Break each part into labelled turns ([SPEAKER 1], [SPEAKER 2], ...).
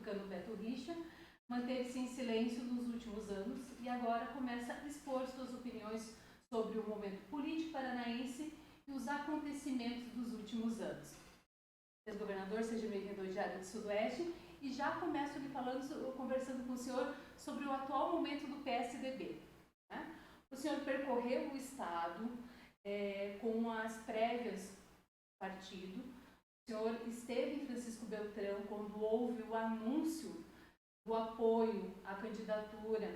[SPEAKER 1] tucano Beto Richa, manteve-se em silêncio nos últimos anos e agora começa a expor suas opiniões sobre o momento político paranaense e os acontecimentos dos últimos anos. Ex-governador, seja bem-vindo ao Diário do Sudoeste, e já começo lhe conversando com o senhor sobre o atual momento do PSDB. Né? O senhor percorreu o estado com as prévias do partido. O senhor esteve em Francisco Beltrão quando houve o anúncio do apoio à candidatura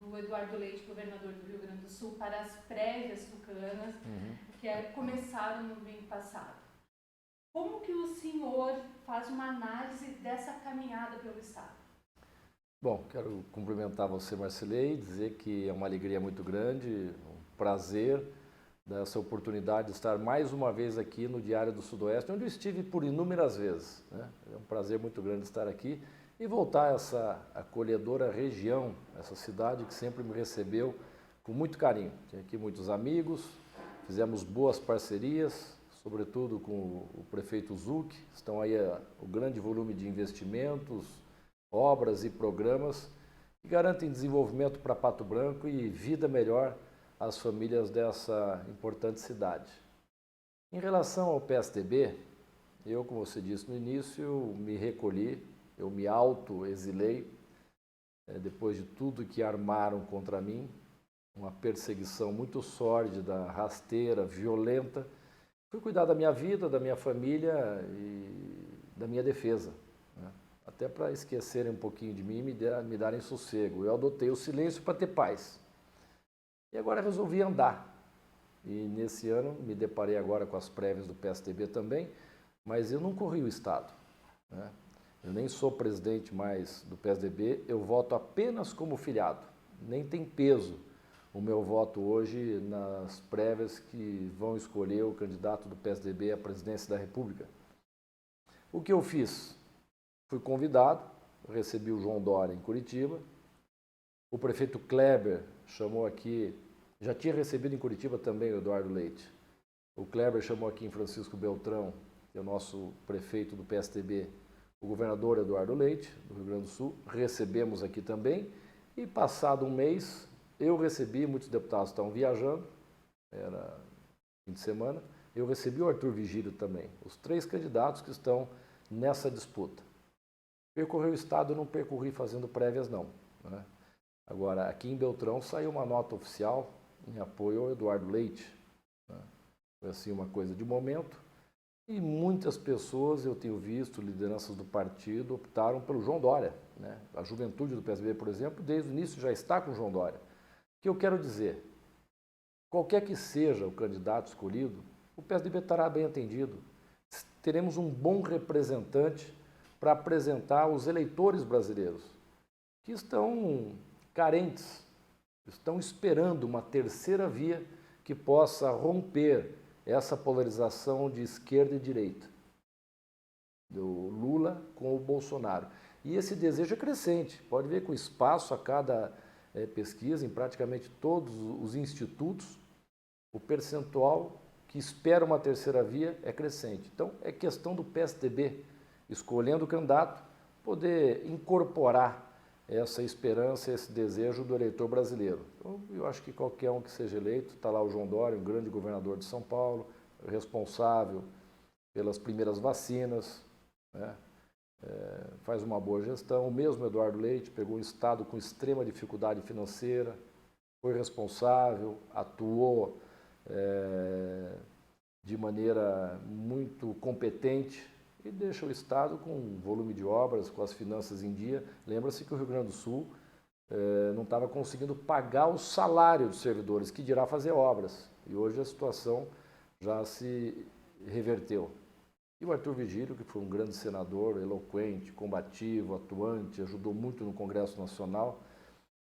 [SPEAKER 1] do Eduardo Leite, governador do Rio Grande do Sul, para as prévias tucanas, que começaram no domingo passado. Como que o senhor faz uma análise dessa caminhada pelo estado?
[SPEAKER 2] Bom, quero cumprimentar você, Marcilei, dizer que é uma alegria muito grande, um prazer dessa oportunidade de estar mais uma vez aqui no Diário do Sudoeste, onde eu estive por inúmeras vezes. Né? É um prazer muito grande estar aqui e voltar a essa acolhedora região, essa cidade que sempre me recebeu com muito carinho. Tinha aqui muitos amigos, fizemos boas parcerias, sobretudo com o prefeito Zuc. Estão aí o grande volume de investimentos, obras e programas que garantem desenvolvimento para Pato Branco e vida melhor às famílias dessa importante cidade. Em relação ao PSDB, eu, como você disse no início, me recolhi, eu me auto-exilei, depois de tudo que armaram contra mim, uma perseguição muito sórdida, rasteira, violenta. Fui cuidar da minha vida, da minha família e da minha defesa, né? Até para esquecerem um pouquinho de mim e me darem sossego. Eu adotei o silêncio para ter paz. E agora resolvi andar. E nesse ano me deparei agora com as prévias do PSDB também, mas eu não corri o estado, né? Eu nem sou presidente mais do PSDB, eu voto apenas como filiado. Nem tem peso o meu voto hoje nas prévias que vão escolher o candidato do PSDB à presidência da República. O que eu fiz? Fui convidado, recebi o João Dória em Curitiba, o prefeito Kleber chamou aqui, já tinha recebido em Curitiba também o Eduardo Leite. O Kleber chamou aqui em Francisco Beltrão, que é o nosso prefeito do PSDB, o governador Eduardo Leite, do Rio Grande do Sul, recebemos aqui também, e passado um mês, eu recebi, muitos deputados estavam viajando, era fim de semana, eu recebi o Arthur Vigílio também, os 3 candidatos que estão nessa disputa. Percorrer o estado eu não percorri fazendo prévias não, né? Agora, aqui em Beltrão saiu uma nota oficial em apoio ao Eduardo Leite, né? Foi assim uma coisa de momento, e muitas pessoas, eu tenho visto, lideranças do partido, optaram pelo João Dória, né? A juventude do PSDB, por exemplo, desde o início já está com o João Dória. O que eu quero dizer, qualquer que seja o candidato escolhido, o PSDB estará bem atendido. Teremos um bom representante para apresentar aos eleitores brasileiros, que estão carentes, estão esperando uma terceira via que possa romper essa polarização de esquerda e direita, do Lula com o Bolsonaro. E esse desejo é crescente, pode ver com espaço a cada pesquisa, em praticamente todos os institutos, o percentual que espera uma terceira via é crescente. Então, é questão do PSDB, escolhendo o candidato, poder incorporar essa esperança, esse desejo do eleitor brasileiro. Então, eu acho que qualquer um que seja eleito, está lá o João Dória, um grande governador de São Paulo, responsável pelas primeiras vacinas, né? Faz uma boa gestão. O mesmo Eduardo Leite pegou um estado com extrema dificuldade financeira, foi responsável, atuou de maneira muito competente e deixa o estado com um volume de obras, com as finanças em dia. Lembra-se que o Rio Grande do Sul não estava conseguindo pagar o salário dos servidores, que dirá fazer obras. E hoje a situação já se reverteu. E o Arthur Vigílio, que foi um grande senador, eloquente, combativo, atuante, ajudou muito no Congresso Nacional.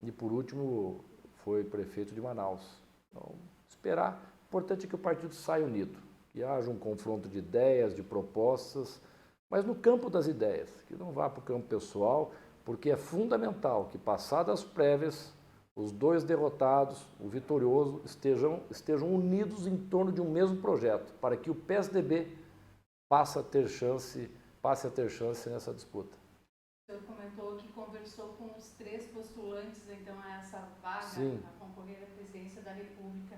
[SPEAKER 2] E, por último, foi prefeito de Manaus. Então, esperar. O importante é que o partido saia unido, que haja um confronto de ideias, de propostas, mas no campo das ideias, que não vá para o campo pessoal, porque é fundamental que, passadas as prévias, os 2 derrotados, o vitorioso, estejam unidos em torno de um mesmo projeto, para que o PSDB passe a ter chance nessa disputa.
[SPEAKER 1] senhor comentou que conversou com os 3 postulantes, então, a essa vaga,
[SPEAKER 2] Sim.
[SPEAKER 1] a concorrer à presidência da República.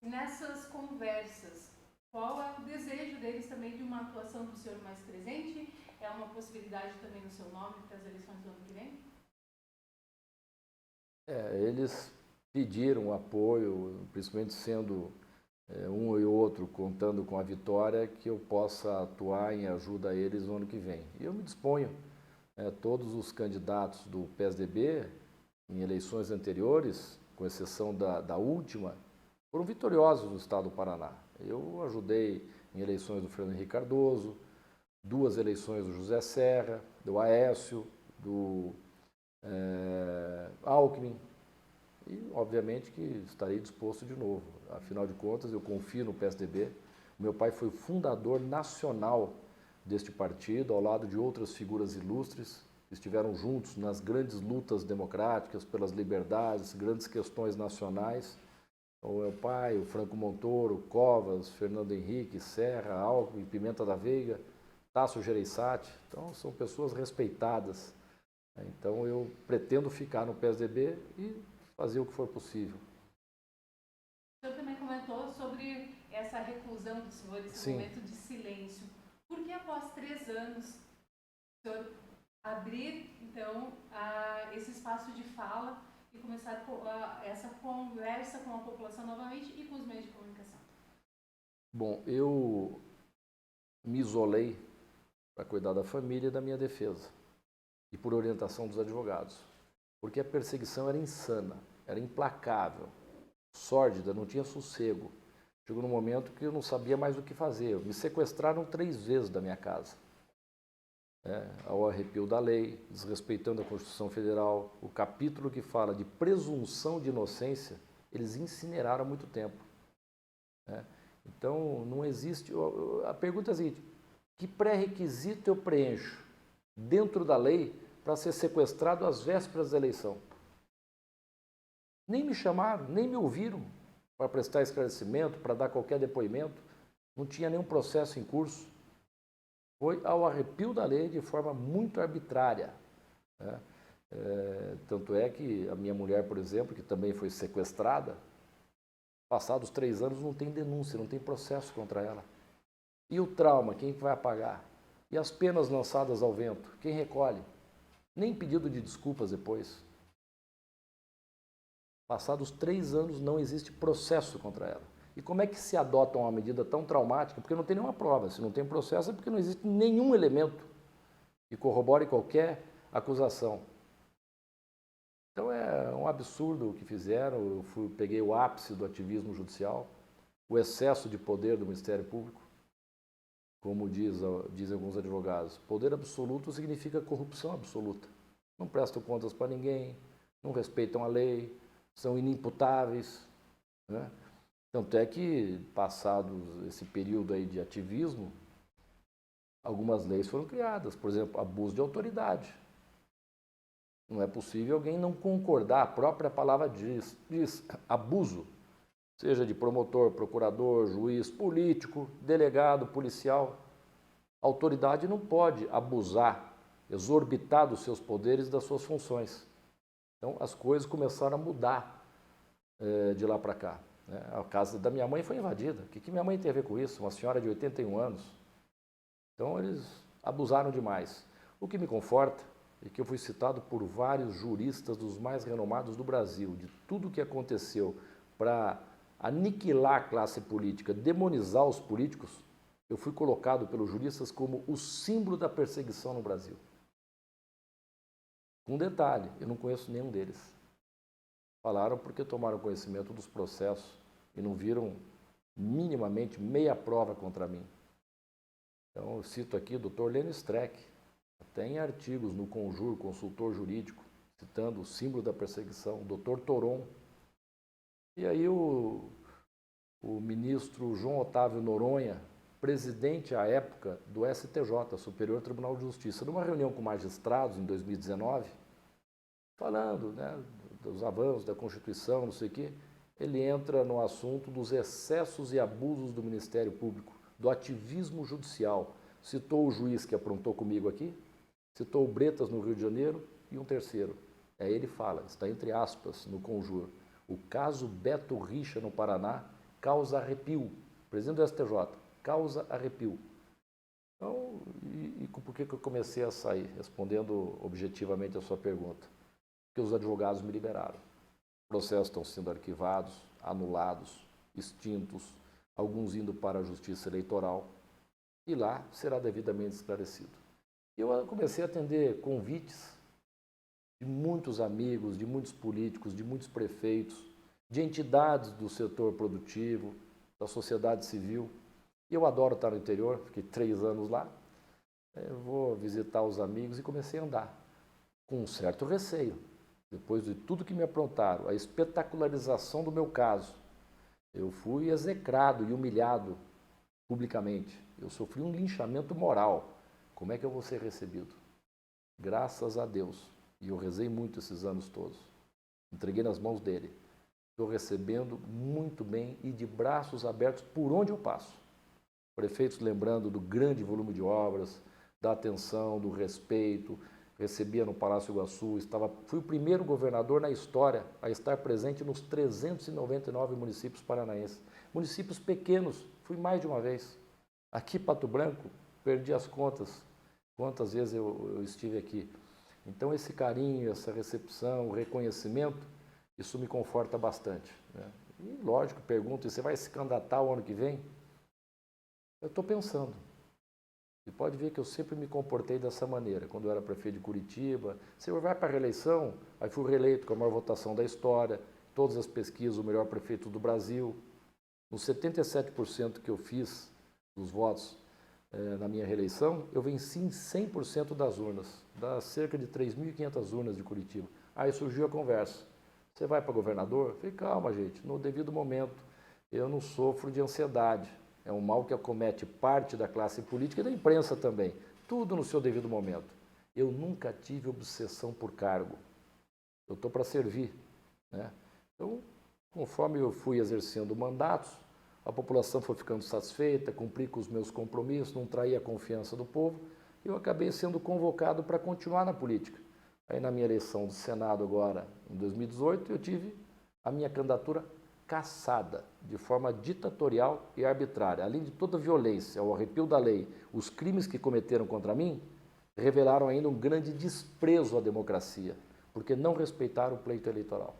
[SPEAKER 1] Nessas conversas, qual é o desejo deles também de uma atuação do senhor mais presente? É uma possibilidade também no seu nome para as eleições do ano que vem?
[SPEAKER 2] Eles pediram apoio, principalmente sendo um e outro contando com a vitória, que eu possa atuar em ajuda a eles no ano que vem. E eu me disponho. Todos os candidatos do PSDB, em eleições anteriores, com exceção da última, foram vitoriosos no estado do Paraná. Eu ajudei em eleições do Fernando Henrique Cardoso, 2 eleições do José Serra, do Aécio, do Alckmin, e obviamente que estarei disposto de novo. Afinal de contas, eu confio no PSDB. Meu pai foi o fundador nacional deste partido, ao lado de outras figuras ilustres, que estiveram juntos nas grandes lutas democráticas pelas liberdades, grandes questões nacionais. O meu pai, o Franco Montoro, Covas, Fernando Henrique, Serra, Alckmin, Pimenta da Veiga, Tasso Gereissati. Então, são pessoas respeitadas. Então, eu pretendo ficar no PSDB e fazer o que for possível.
[SPEAKER 1] O senhor também comentou sobre essa reclusão do senhor, esse
[SPEAKER 2] Sim.
[SPEAKER 1] momento de silêncio. Por que após 3 anos o senhor abrir, então, esse espaço de fala e começar essa conversa com a população novamente e com os meios de comunicação?
[SPEAKER 2] Bom, eu me isolei para cuidar da família e da minha defesa, e por orientação dos advogados, porque a perseguição era insana, era implacável, sórdida, não tinha sossego. Chegou num momento que eu não sabia mais o que fazer. Me sequestraram 3 vezes da minha casa, ao arrepio da lei, desrespeitando a Constituição Federal. O capítulo que fala de presunção de inocência, eles incineraram há muito tempo. Então, não existe... A pergunta é a seguinte: que pré-requisito eu preencho dentro da lei para ser sequestrado às vésperas da eleição? Nem me chamaram, nem me ouviram para prestar esclarecimento, para dar qualquer depoimento. Não tinha nenhum processo em curso. Foi ao arrepio da lei de forma muito arbitrária. Tanto é que a minha mulher, por exemplo, que também foi sequestrada, passados 3 anos não tem denúncia, não tem processo contra ela. E o trauma, quem vai pagar? E as penas lançadas ao vento, quem recolhe? Nem pedido de desculpas depois. Passados 3 anos não existe processo contra ela. E como é que se adota uma medida tão traumática? Porque não tem nenhuma prova. Se não tem processo é porque não existe nenhum elemento que corrobore qualquer acusação. Então é um absurdo o que fizeram. Eu peguei o ápice do ativismo judicial, o excesso de poder do Ministério Público. Como dizem alguns advogados, poder absoluto significa corrupção absoluta. Não prestam contas para ninguém, não respeitam a lei, são inimputáveis. Tanto é que, passado esse período aí de ativismo, algumas leis foram criadas. Por exemplo, abuso de autoridade. Não é possível alguém não concordar, a própria palavra diz abuso, seja de promotor, procurador, juiz, político, delegado, policial. A autoridade não pode abusar, exorbitar dos seus poderes e das suas funções. Então, as coisas começaram a mudar de lá para cá. A casa da minha mãe foi invadida. O que minha mãe tem a ver com isso? Uma senhora de 81 anos. Então, eles abusaram demais. O que me conforta é que eu fui citado por vários juristas dos mais renomados do Brasil, de tudo o que aconteceu para aniquilar a classe política, demonizar os políticos. Eu fui colocado pelos juristas como o símbolo da perseguição no Brasil. Um detalhe, eu não conheço nenhum deles. Falaram porque tomaram conhecimento dos processos e não viram minimamente meia prova contra mim. Então, eu cito aqui o Dr. Lênio Streck, tem artigos no Conjur, consultor jurídico, citando o símbolo da perseguição, o Dr. Toron. E aí o ministro João Otávio Noronha, presidente à época do STJ, Superior Tribunal de Justiça, numa reunião com magistrados em 2019, falando dos avanços da Constituição, não sei o quê, ele entra no assunto dos excessos e abusos do Ministério Público, do ativismo judicial. Citou o juiz que aprontou comigo aqui, Citou o Bretas no Rio de Janeiro e um terceiro. Aí ele fala, está entre aspas no conjuro, o caso Beto Richa no Paraná causa arrepio. Presidente do STJ, causa arrepio. Então, por que eu comecei a sair? Respondendo objetivamente a sua pergunta. Porque os advogados me liberaram. Processos estão sendo arquivados, anulados, extintos, alguns indo para a Justiça Eleitoral, e lá será devidamente esclarecido. Eu comecei a atender convites de muitos amigos, de muitos políticos, de muitos prefeitos, de entidades do setor produtivo, da sociedade civil. Eu adoro estar no interior, fiquei 3 anos lá. Eu vou visitar os amigos e comecei a andar, com um certo receio. Depois de tudo que me aprontaram, a espetacularização do meu caso, eu fui execrado e humilhado publicamente. Eu sofri um linchamento moral. Como é que eu vou ser recebido? Graças a Deus. E eu rezei muito esses anos todos. Entreguei nas mãos dele. Estou recebendo muito bem e de braços abertos por onde eu passo. Prefeitos lembrando do grande volume de obras, da atenção, do respeito. Recebia no Palácio Iguaçu, fui o primeiro governador na história a estar presente nos 399 municípios paranaenses. Municípios pequenos, fui mais de uma vez. Aqui, Pato Branco, perdi as contas, quantas vezes eu estive aqui. Então, esse carinho, essa recepção, o reconhecimento, isso me conforta bastante, né? E, lógico, pergunto, você vai se candidatar o ano que vem? Eu estou pensando. E pode ver que eu sempre me comportei dessa maneira. Quando eu era prefeito de Curitiba, você vai para a reeleição, aí fui reeleito com a maior votação da história, todas as pesquisas, o melhor prefeito do Brasil. Nos 77% que eu fiz dos votos na minha reeleição, eu venci em 100% das urnas, das cerca de 3.500 urnas de Curitiba. Aí surgiu a conversa. Você vai para governador? Eu falei, calma, gente, no devido momento. Eu não sofro de ansiedade. É um mal que acomete parte da classe política e da imprensa também. Tudo no seu devido momento. Eu nunca tive obsessão por cargo. Eu estou para servir, né? Então, conforme eu fui exercendo mandatos, a população foi ficando satisfeita, cumpri com os meus compromissos, não traí a confiança do povo, e eu acabei sendo convocado para continuar na política. Aí, na minha eleição do Senado agora, em 2018, eu tive a minha candidatura cassada, de forma ditatorial e arbitrária. Além de toda a violência, o arrepio da lei, os crimes que cometeram contra mim, revelaram ainda um grande desprezo à democracia, porque não respeitaram o pleito eleitoral.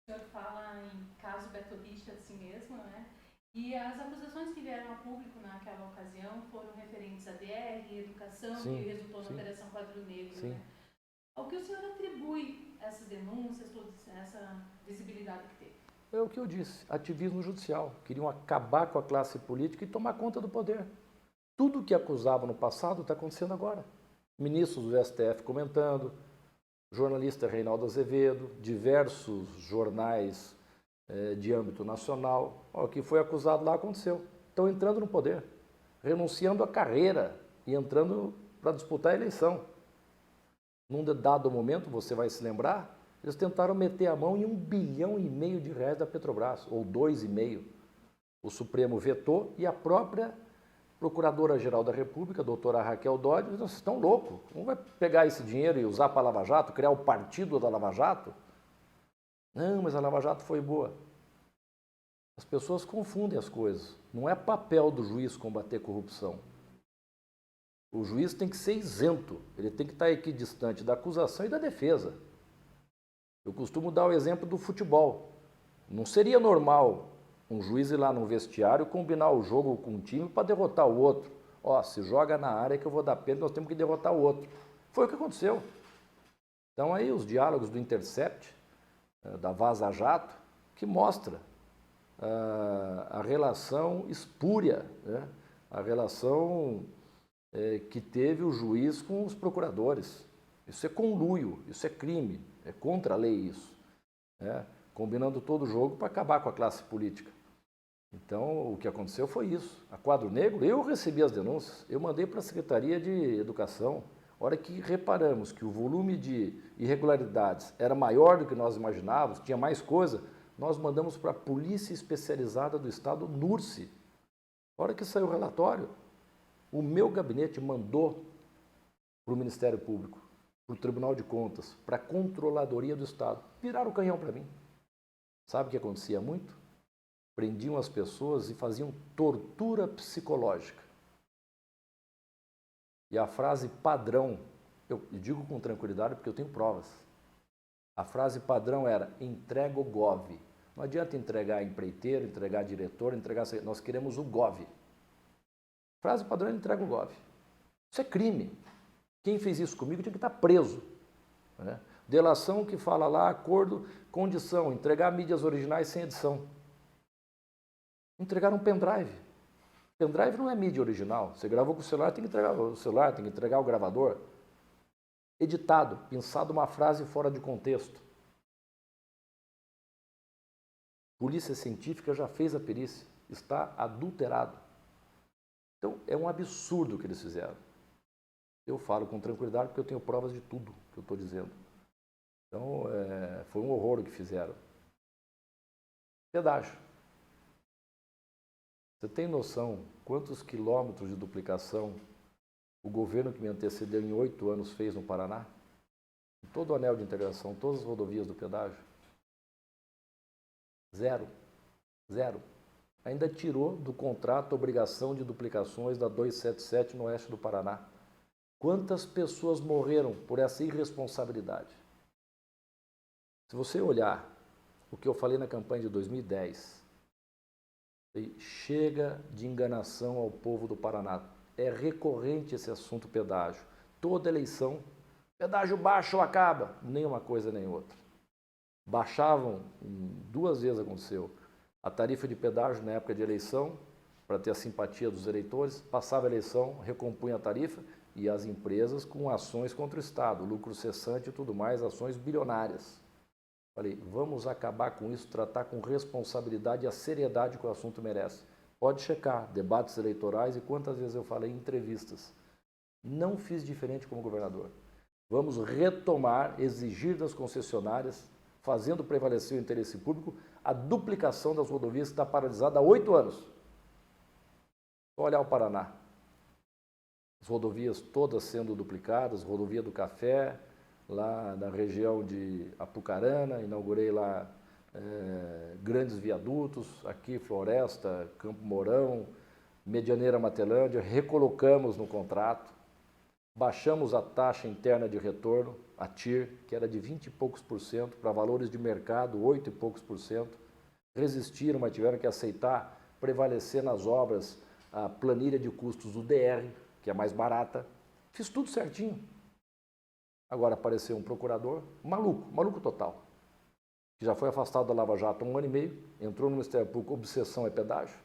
[SPEAKER 1] O senhor fala em caso Beto Richa de si mesmo, né? E as acusações que vieram a público naquela ocasião foram referentes à DR, educação,
[SPEAKER 2] Sim,
[SPEAKER 1] que resultou na
[SPEAKER 2] sim.
[SPEAKER 1] Operação Quadro Negro,
[SPEAKER 2] Sim.
[SPEAKER 1] né? Ao que o senhor atribui essas denúncias, toda essa visibilidade que teve?
[SPEAKER 2] É o que eu disse, ativismo judicial. Queriam acabar com a classe política e tomar conta do poder. Tudo o que acusavam no passado está acontecendo agora. Ministros do STF comentando, jornalista Reinaldo Azevedo, diversos jornais de âmbito nacional. O que foi acusado lá aconteceu. Estão entrando no poder, renunciando à carreira e entrando para disputar a eleição. Num dado momento, você vai se lembrar, eles tentaram meter a mão em R$1,5 bilhão da Petrobras, ou 2,5. O Supremo vetou e a própria Procuradora-Geral da República, a doutora Raquel Dodge, disse, vocês estão loucos, não vai pegar esse dinheiro e usar para a Lava Jato, criar o partido da Lava Jato? Não, mas a Lava Jato foi boa. As pessoas confundem as coisas. Não é papel do juiz combater corrupção. O juiz tem que ser isento, ele tem que estar equidistante da acusação e da defesa. Eu costumo dar o exemplo do futebol. Não seria normal um juiz ir lá no vestiário e combinar o jogo com um time para derrotar o outro. Ó, se joga na área que eu vou dar pênalti, nós temos que derrotar o outro. Foi o que aconteceu. Então aí os diálogos do Intercept, da Vaza Jato, que mostra a relação espúria, né? A relação que teve o juiz com os procuradores. Isso é conluio, isso é crime, é contra a lei isso, né? Combinando todo o jogo para acabar com a classe política. Então, o que aconteceu foi isso. A Quadro Negro, eu recebi as denúncias, eu mandei para a Secretaria de Educação. A hora que reparamos que o volume de irregularidades era maior do que nós imaginávamos, tinha mais coisa, nós mandamos para a Polícia Especializada do Estado, NURSE. A hora que saiu o relatório, o meu gabinete mandou para o Ministério Público, para o Tribunal de Contas, para a Controladoria do Estado. Viraram o canhão para mim. Sabe o que acontecia muito? Prendiam as pessoas e faziam tortura psicológica. E a frase padrão, eu digo com tranquilidade porque eu tenho provas. A frase padrão era: entrega o GOV. Não adianta entregar empreiteiro, entregar diretor, entregar... Nós queremos o GOV. A frase padrão é: entrega o GOV. Isso é crime. Quem fez isso comigo tinha que estar preso. Né? Delação que fala lá, acordo, condição, entregar mídias originais sem edição. Entregar um pendrive. Pendrive não é mídia original. Você gravou com o celular, tem que entregar o celular, tem que entregar o gravador. Editado, pensado uma frase fora de contexto. Polícia Científica já fez a perícia, está adulterado. Então, é um absurdo o que eles fizeram. Eu falo com tranquilidade porque eu tenho provas de tudo que eu estou dizendo. Então, foi um horror o que fizeram. Pedágio. Você tem noção quantos quilômetros de duplicação o governo que me antecedeu em 8 anos fez no Paraná? Todo o anel de integração, todas as rodovias do pedágio. Zero. Zero. Ainda tirou do contrato a obrigação de duplicações da 277 no oeste do Paraná. Quantas pessoas morreram por essa irresponsabilidade? Se você olhar o que eu falei na campanha de 2010, chega de enganação ao povo do Paraná. É recorrente esse assunto pedágio. Toda eleição, pedágio baixa ou acaba? Nem uma coisa nem outra. Baixavam, 2 vezes aconteceu, a tarifa de pedágio na época de eleição, para ter a simpatia dos eleitores, passava a eleição, recompunha a tarifa, e as empresas com ações contra o Estado, lucro cessante e tudo mais, ações bilionárias. Falei, vamos acabar com isso, tratar com responsabilidade e a seriedade que o assunto merece. Pode checar, debates eleitorais e quantas vezes eu falei em entrevistas. Não fiz diferente como governador. Vamos retomar, exigir das concessionárias, fazendo prevalecer o interesse público, a duplicação das rodovias que está paralisada há 8 anos. Só olhar o Paraná. As rodovias todas sendo duplicadas, rodovia do Café, lá na região de Apucarana, inaugurei lá grandes viadutos, aqui Floresta, Campo Mourão, Medianeira Matelândia, recolocamos no contrato, baixamos a taxa interna de retorno, a TIR, que era de 20 e poucos por cento, para valores de mercado, 8 e poucos por cento, resistiram, mas tiveram que aceitar, prevalecer nas obras a planilha de custos do DR, que é mais barata, fiz tudo certinho. Agora apareceu um procurador, maluco total, que já foi afastado da Lava Jato há 1 ano e meio, entrou no Ministério Público, obsessão é pedágio,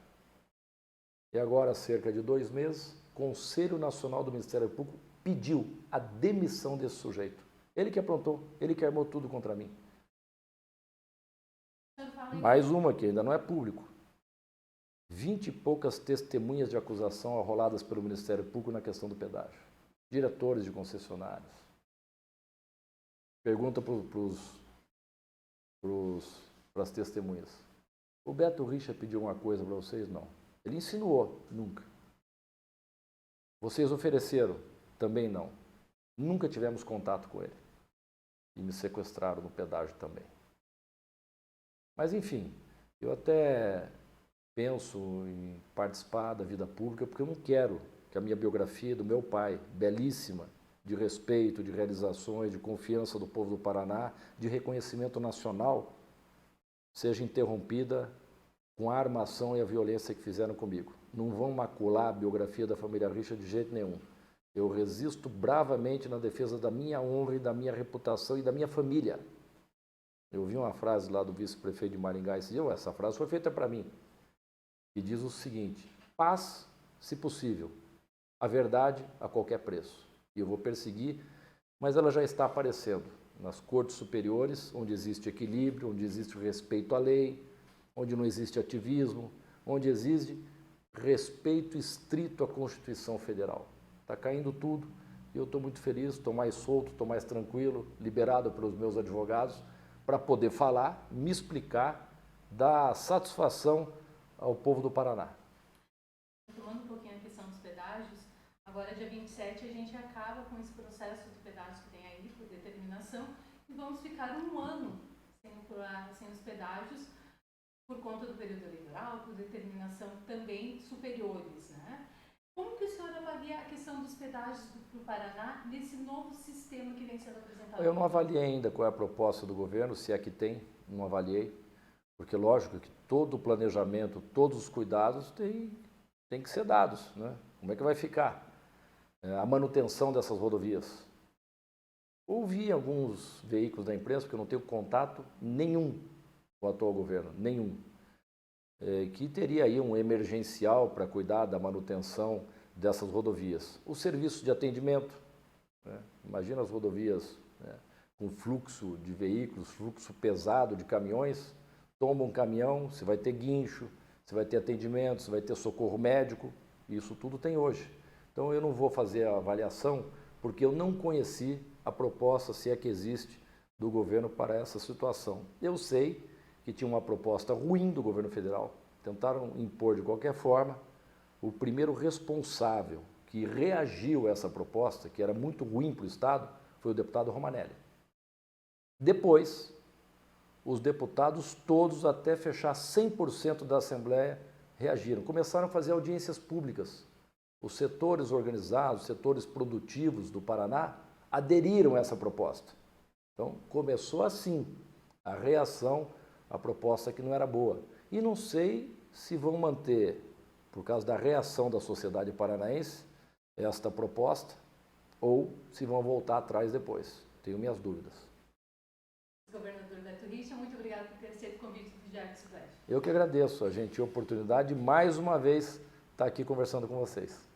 [SPEAKER 2] e agora, há cerca de 2 meses, o Conselho Nacional do Ministério Público pediu a demissão desse sujeito. Ele que aprontou, ele que armou tudo contra mim. Mais uma que ainda não é público. 20 e poucas testemunhas de acusação arroladas pelo Ministério Público na questão do pedágio. Diretores de concessionários. Pergunta para as testemunhas. O Beto Richa pediu uma coisa para vocês? Não. Ele insinuou? Nunca. Vocês ofereceram? Também não. Nunca tivemos contato com ele. E me sequestraram no pedágio também. Mas, enfim, eu até penso em participar da vida pública porque eu não quero que a minha biografia do meu pai, belíssima, de respeito, de realizações, de confiança do povo do Paraná, de reconhecimento nacional, seja interrompida com a armação e a violência que fizeram comigo. Não vão macular a biografia da família Richa de jeito nenhum. Eu resisto bravamente na defesa da minha honra e da minha reputação e da minha família. Eu vi uma frase lá do vice-prefeito de Maringá esse dia, essa frase foi feita para mim, que diz o seguinte: paz, se possível, a verdade a qualquer preço. E eu vou perseguir, mas ela já está aparecendo nas cortes superiores, onde existe equilíbrio, onde existe respeito à lei, onde não existe ativismo, onde existe respeito estrito à Constituição Federal. Está caindo tudo e eu estou muito feliz, estou mais solto, estou mais tranquilo, liberado pelos meus advogados, para poder falar, me explicar, dar satisfação ao povo do Paraná.
[SPEAKER 1] Tomando um pouquinho a questão dos pedágios, a Agora, dia 27, a gente acaba com esse processo de pedágio que tem aí, por determinação, e vamos ficar um ano sem os pedágios, por conta do período eleitoral, por determinação também superiores, né? Como que o senhor avalia a questão dos pedágios do Paraná nesse novo sistema que vem sendo apresentado?
[SPEAKER 2] Eu não avaliei ainda qual é a proposta do governo, se é que tem, não avaliei, porque lógico que todo o planejamento, todos os cuidados têm que ser dados, né? Como é que vai ficar a manutenção dessas rodovias? Ouvi alguns veículos da imprensa, porque eu não tenho contato nenhum com o atual governo, nenhum, que teria aí um emergencial para cuidar da manutenção dessas rodovias. O serviço de atendimento, né? Imagina as rodovias, né, com fluxo de veículos, fluxo pesado de caminhões, toma um caminhão, você vai ter guincho, você vai ter atendimento, você vai ter socorro médico, isso tudo tem hoje. Então eu não vou fazer a avaliação porque eu não conheci a proposta, se é que existe, do governo para essa situação. Eu sei que tinha uma proposta ruim do governo federal, tentaram impor de qualquer forma. O primeiro responsável que reagiu a essa proposta, que era muito ruim para o Estado, foi o deputado Romanelli. Depois, os deputados todos, até fechar 100% da Assembleia, reagiram. Começaram a fazer audiências públicas. Os setores organizados, setores produtivos do Paraná, aderiram a essa proposta. Então, começou assim a reação à proposta que não era boa. E não sei se vão manter, por causa da reação da sociedade paranaense, esta proposta, ou se vão voltar atrás depois. Tenho minhas dúvidas.
[SPEAKER 1] Governador Beto Richa, muito obrigado por ter aceito o convite do Diário do Sudeste.
[SPEAKER 2] Eu que agradeço a gentil oportunidade de mais uma vez estar aqui conversando com vocês.